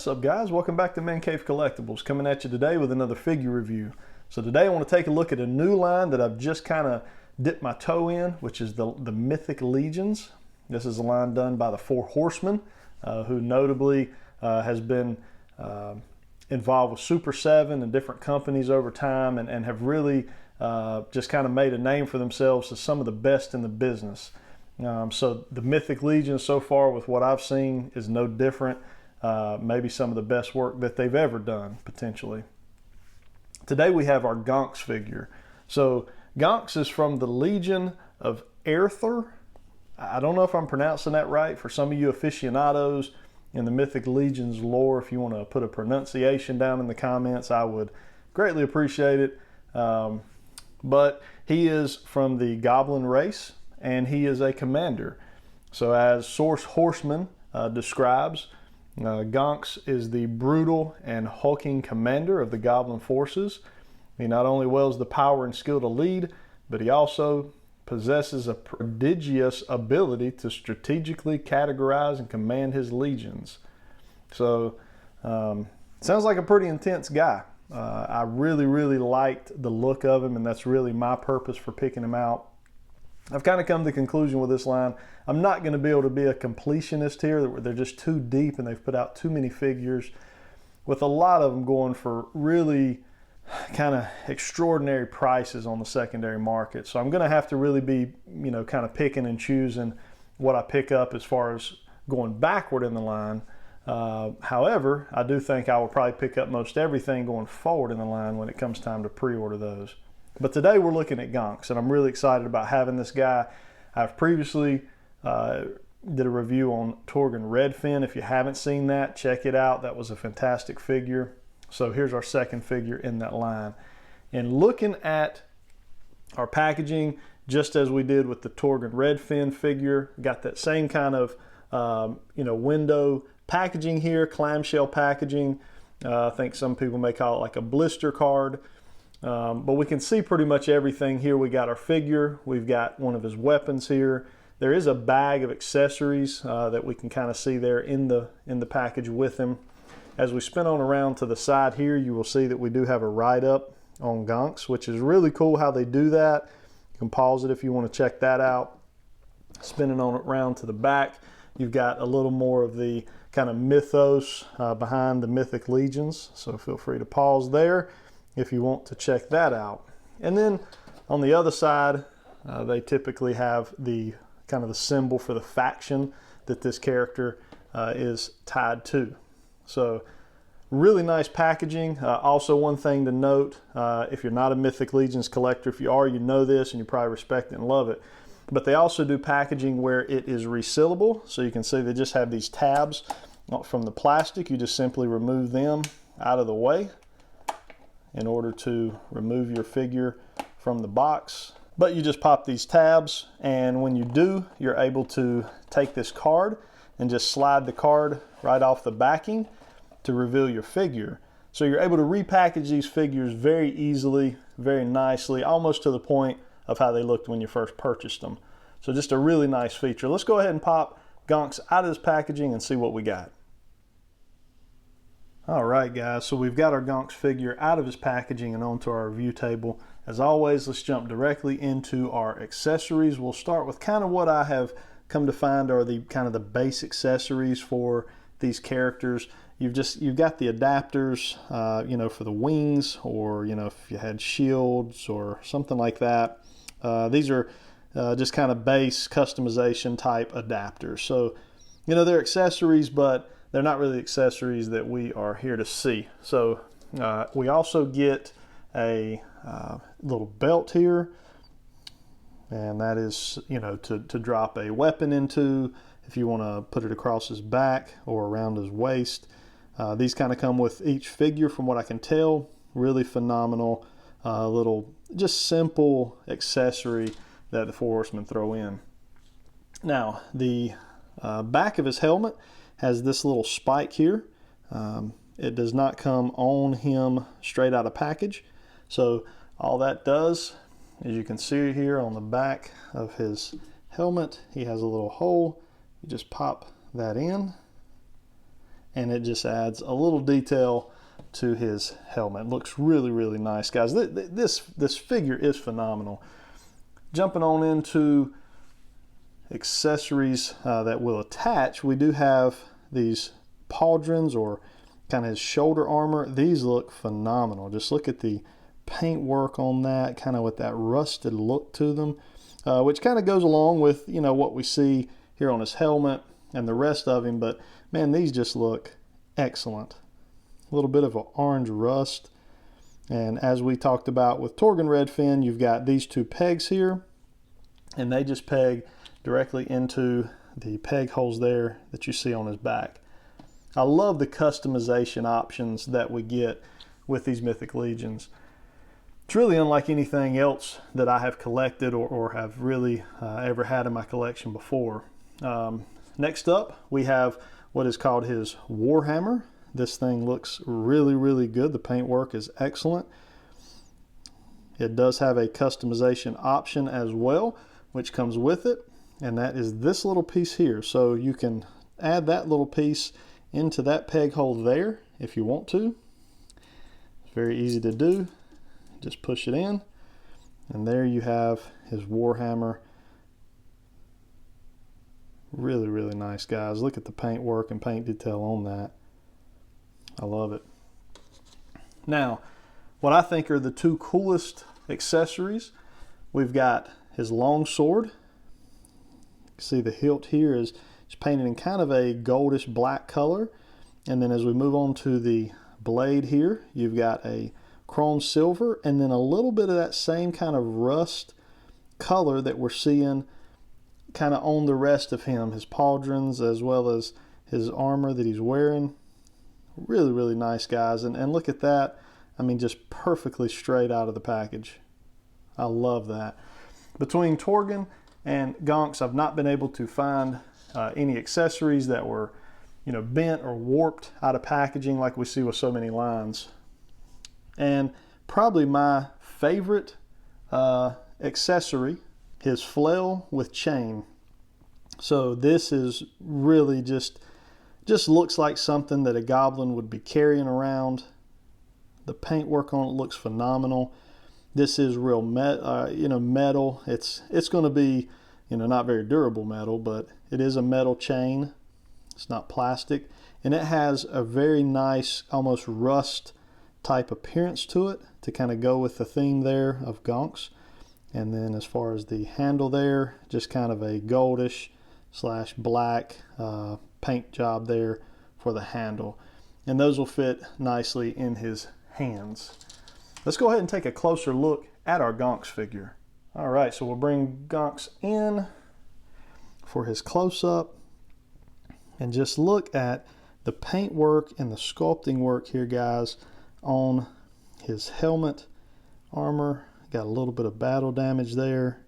What's up, guys? Welcome back to Man Cave Collectibles, coming at you today with another figure review. So today I want to take a look at a new line that I've just kind of dipped my toe in, which is the Mythic Legions. This is a line done by the Four Horsemen, who notably has been involved with Super 7 and different companies over time, and have really just kind of made a name for themselves as some of the best in the business. So the Mythic Legion so far, with what I've seen, is no different. Maybe some of the best work that they've ever done, potentially. Today we have our Gonxx figure. So Gonxx is from the Legion of Arethyr. I don't know if I'm pronouncing that right. For some of you aficionados in the Mythic Legion's lore, if you want to put a pronunciation down in the comments, I would greatly appreciate it. But he is from the Goblin race, and he is a commander. So as Source Horseman describes, Gonxx is the brutal and hulking commander of the Goblin forces. He not only wields the power and skill to lead, but he also possesses a prodigious ability to strategically categorize and command his legions. So, sounds like a pretty intense guy. I really liked the look of him, and that's really my purpose for picking him out. I've kind of come to the conclusion with this line, I'm not going to be able to be a completionist here. They're just too deep, and they've put out too many figures, with a lot of them going for really kind of extraordinary prices on the secondary market. So I'm going to have to really be, kind of picking and choosing what I pick up as far as going backward in the line. However, I do think I will probably pick up most everything going forward in the line when it comes time to pre-order those. But today we're looking at Gonxx, and I'm really excited about having this guy. I've previously did a review on Torgon Redfin. If you haven't seen that, check it out. That was a fantastic figure. So here's our second figure in that line. And looking at our packaging, just as we did with the Torgon Redfin figure, got that same kind of window packaging here, clamshell packaging. I think some people may call it like a blister card. But we can see pretty much everything here. We got our figure, we've got one of his weapons here. There is a bag of accessories that we can kind of see there in the package with him. As we spin on around to the side here, you will see that we do have a write-up on Gonxx, which is really cool how they do that. You can pause it if you want to check that out. Spinning on around to the back, you've got a little more of the kind of mythos behind the Mythic Legions, so feel free to pause there if you want to check that out. And then on the other side, they typically have the kind of the symbol for the faction that this character is tied to. So really nice packaging. Also, one thing to note, if you're not a Mythic Legions collector, if you are, you know this and you probably respect it and love it. But they also do packaging where it is resealable. So you can see they just have these tabs from the plastic. You just simply remove them out of the way in order to remove your figure from the box. But you just pop these tabs, and when you do, you're able to take this card and just slide the card right off the backing to reveal your figure. So you're able to repackage these figures very easily, very nicely, almost to the point of how they looked when you first purchased them. So just a really nice feature. Let's go ahead and pop Gonxx out of this packaging and see what we got. All right, guys, so we've got our Gonxx figure out of his packaging and onto our review table. As always, let's jump directly into our accessories. We'll start with kind of what I have come to find are the kind of the base accessories for these characters. You've got the adapters, for the wings, or if you had shields or something like that. These are just kind of base customization type adapters. So, they're accessories, but they're not really accessories that we are here to see. So we also get a little belt here, and that is, to drop a weapon into if you want to put it across his back or around his waist. These kind of come with each figure from what I can tell. Really phenomenal little, just simple accessory that the Four Horsemen throw in. Now, the back of his helmet has this little spike here. It does not come on him straight out of package. So all that does, as you can see here on the back of his helmet, he has a little hole. You just pop that in, and it just adds a little detail to his helmet. It looks really, really nice, guys. This figure is phenomenal. Jumping on into accessories that will attach, we do have these pauldrons, or kind of his shoulder armor. These look phenomenal. Just look at the paint work on that, kind of with that rusted look to them, which kind of goes along with, you know, what we see here on his helmet and the rest of him. But man, these just look excellent. A little bit of an orange rust, and as we talked about with Torgon Redfin, you've got these two pegs here, and they just peg directly into the peg holes there that you see on his back. I love the customization options that we get with these Mythic Legions. It's really unlike anything else that I have collected or have really ever had in my collection before. Next up, we have what is called his Warhammer. This thing looks really, really good. The paintwork is excellent. It does have a customization option as well, which comes with it, and that is this little piece here. So you can add that little piece into that peg hole there if you want to. It's very easy to do. Just push it in, and there you have his Warhammer. Really, really nice, guys. Look at the paint work and paint detail on that. I love it. Now, what I think are the two coolest accessories, we've got his long sword. You can see the hilt here is painted in kind of a goldish black color. And then as we move on to the blade here, you've got a chrome silver, and then a little bit of that same kind of rust color that we're seeing kind of on the rest of him, his pauldrons as well as his armor that he's wearing. Really, really nice, guys. And look at that. I mean, just perfectly straight out of the package. I love that. Between Torgon and Gonxx, I've not been able to find any accessories that were, you know, bent or warped out of packaging like we see with so many lines. And probably my favorite accessory, his flail with chain. So this is really just looks like something that a goblin would be carrying around. The paintwork on it looks phenomenal. This is real metal. It's going to be, you know, not very durable metal, but it is a metal chain. It's not plastic, and it has a very nice, almost rust type appearance to it to kind of go with the theme there of Gonxx. And then as far as the handle there, just kind of a goldish / black paint job there for the handle, and those will fit nicely in his hands. Let's go ahead and take a closer look at our Gonxx figure. All right, so we'll bring Gonxx in for his close-up, and just look at the paint work and the sculpting work here, guys, on his helmet armor. Got a little bit of battle damage there.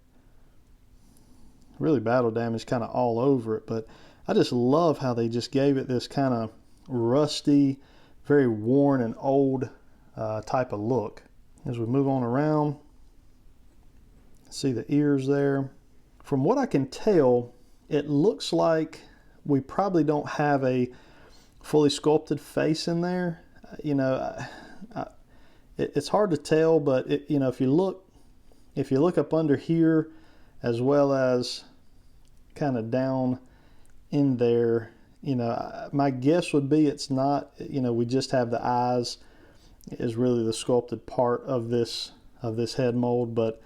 Really battle damage kind of all over it, but I just love how they just gave it this kind of rusty, very worn and old type of look. As we move on around, see the ears there. From what I can tell, it looks like we probably don't have a fully sculpted face in there. You know, it's hard to tell, but you know, if you look up under here, as well as kind of down in there, you know, my guess would be it's not, you know, we just have the eyes is really the sculpted part of this head mold, but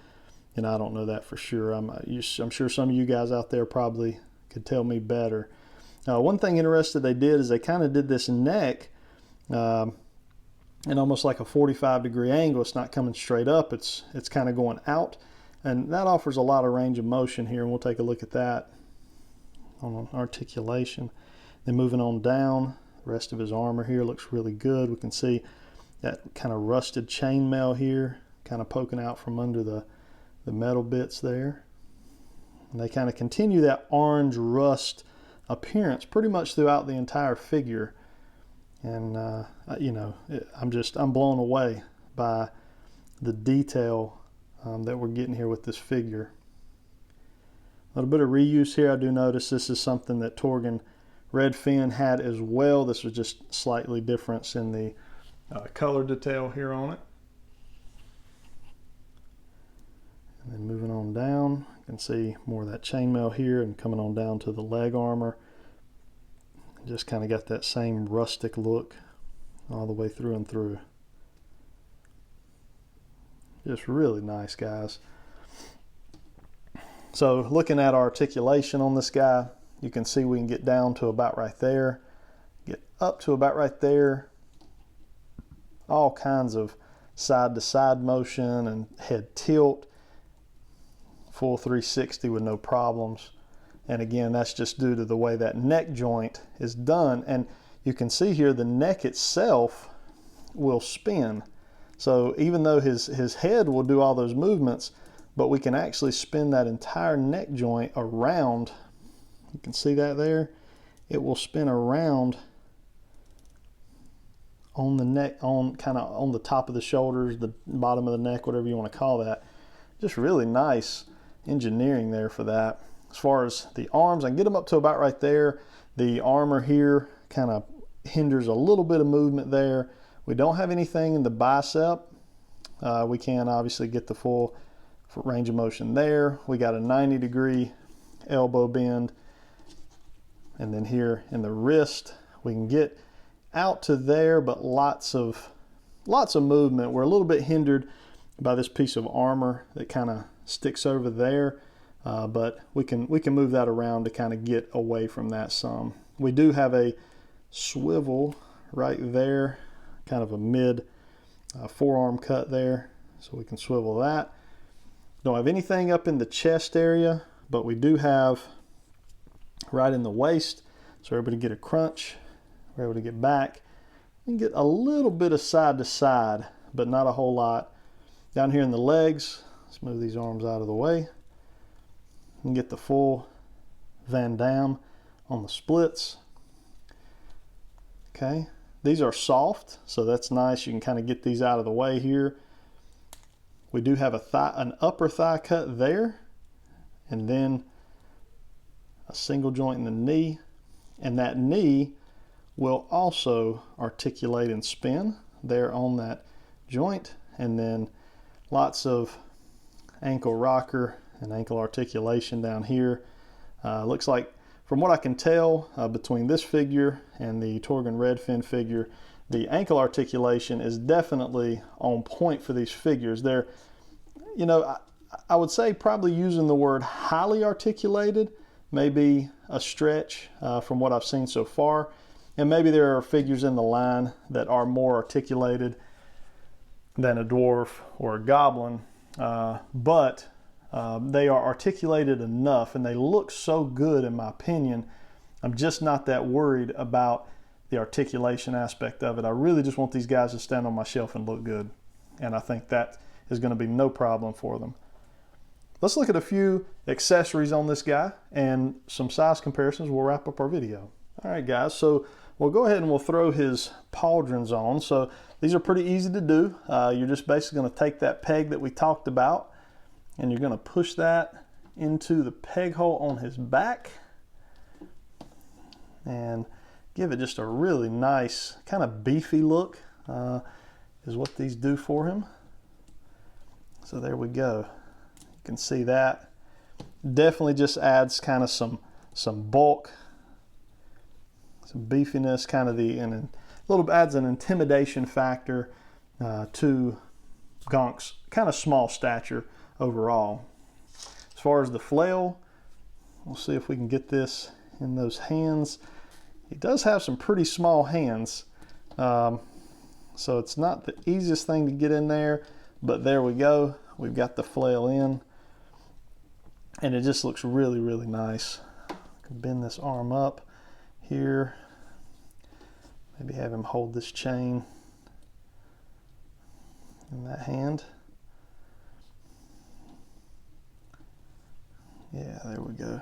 you know, I don't know that for sure. I'm sure some of you guys out there probably could tell me better. One thing interesting they did is they kind of did this neck in almost like a 45-degree angle. It's not coming straight up, it's kind of going out, and that offers a lot of range of motion here, and we'll take a look at that on articulation. Then moving on down, the rest of his armor here looks really good. We can see that kind of rusted chainmail here kind of poking out from under the metal bits there, and they kind of continue that orange rust appearance pretty much throughout the entire figure. And you know, I'm blown away by the detail that we're getting here with this figure. A little bit of reuse here. I do notice this is something that Torgon red fin had as well. This was just slightly difference in the color detail here on it. And then moving on down, you can see more of that chainmail here, and coming on down to the leg armor. Just kind of got that same rustic look all the way through and through. Just really nice, guys. So looking at our articulation on this guy, you can see we can get down to about right there, get up to about right there. All kinds of side to side motion and head tilt. Full 360 with no problems. And again, that's just due to the way that neck joint is done. And you can see here the neck itself will spin. So even though his head will do all those movements, but we can actually spin that entire neck joint around. You can see that there. It will spin around on the neck, on kind of on the top of the shoulders, the bottom of the neck, whatever you want to call that. Just really nice engineering there for that. As far as the arms, I can get them up to about right there. The armor here kind of hinders a little bit of movement there. We don't have anything in the bicep. We can obviously get the full range of motion there. We got a 90-degree elbow bend. And then here in the wrist, we can get out to there, but lots of movement. We're a little bit hindered by this piece of armor that kind of sticks over there. But we can move that around to kind of get away from that some. We do have a swivel right there, kind of a mid forearm cut there, so we can swivel that. Don't have anything up in the chest area, but we do have right in the waist, so we're able to get a crunch, we're able to get back, and get a little bit of side to side, but not a whole lot. Down here in the legs, let's move these arms out of the way. And get the full Van Damme on the splits. Okay, these are soft, so that's nice. You can kind of get these out of the way here. We do have an upper thigh cut there, and then a single joint in the knee, and that knee will also articulate and spin there on that joint, and then lots of ankle rocker and ankle articulation down here. Looks like, from what I can tell, between this figure and the Torgon Redfin figure, the ankle articulation is definitely on point for these figures. They're, you know, I would say probably using the word highly articulated may be a stretch from what I've seen so far. And maybe there are figures in the line that are more articulated than a dwarf or a goblin, but they are articulated enough, and they look so good in my opinion. I'm just not that worried about the articulation aspect of it. I really just want these guys to stand on my shelf and look good, and I think that is going to be no problem for them. Let's look at a few accessories on this guy and some size comparisons. We'll wrap up our video. All right, guys, so we'll go ahead and we'll throw his pauldrons on. So these are pretty easy to do. You're just basically going to take that peg that we talked about, and you're going to push that into the peg hole on his back and give it just a really nice kind of beefy look is what these do for him. So there we go. You can see that. Definitely just adds kind of some bulk, some beefiness, kind of and a little bit adds an intimidation factor to Gonxx, kind of small stature overall. As far as the flail, we'll see if we can get this in those hands. He does have some pretty small hands, so it's not the easiest thing to get in there, but there we go. We've got the flail in, and it just looks really, really nice. I can bend this arm up here, maybe have him hold this chain in that hand. Yeah, there we go.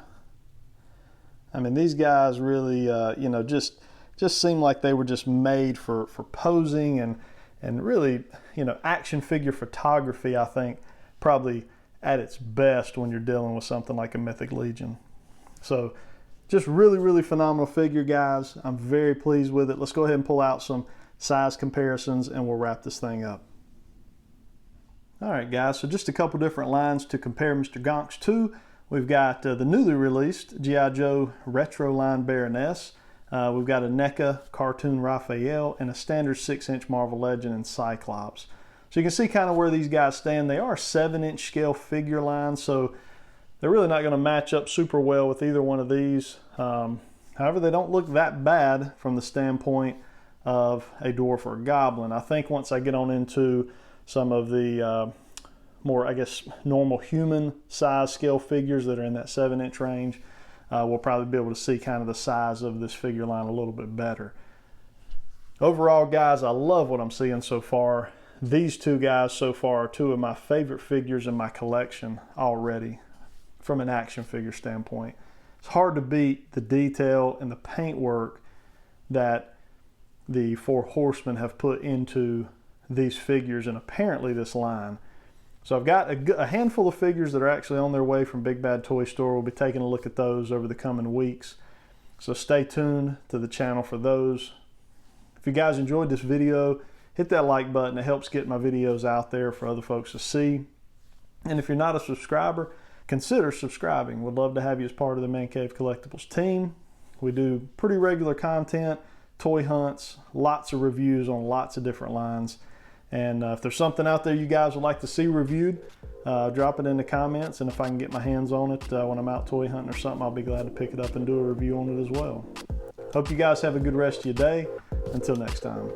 I mean, these guys really, you know, just seem like they were just made for posing and really, you know, action figure photography, I think, probably at its best when you're dealing with something like a Mythic Legion. So Just really, really phenomenal figure, guys. I'm very pleased with it. Let's go ahead and pull out some size comparisons and we'll wrap this thing up. All right, guys, so just a couple different lines to compare Mr. Gonxx to. We've got the newly released G.I. Joe Retro Line Baroness. We've got a NECA cartoon Raphael and a standard 6-inch Marvel Legend and Cyclops. So you can see kind of where these guys stand. They are 7-inch scale figure lines, so they're really not going to match up super well with either one of these. However, they don't look that bad from the standpoint of a dwarf or a goblin. I think once I get on into some of the more, I guess, normal human size scale figures that are in that 7-inch range, we'll probably be able to see kind of the size of this figure line a little bit better. Overall, guys, I love what I'm seeing so far. These two guys so far are two of my favorite figures in my collection already from an action figure standpoint. It's hard to beat the detail and the paintwork that the Four Horsemen have put into these figures and apparently this line. So I've got a handful of figures that are actually on their way from Big Bad Toy Store. We'll be taking a look at those over the coming weeks. So stay tuned to the channel for those. If you guys enjoyed this video, hit that like button. It helps get my videos out there for other folks to see. And if you're not a subscriber, consider subscribing. We'd love to have you as part of the Man Cave Collectibles team. We do pretty regular content, toy hunts, lots of reviews on lots of different lines. And if there's something out there you guys would like to see reviewed, drop it in the comments. And if I can get my hands on it when I'm out toy hunting or something, I'll be glad to pick it up and do a review on it as well. Hope you guys have a good rest of your day. Until next time.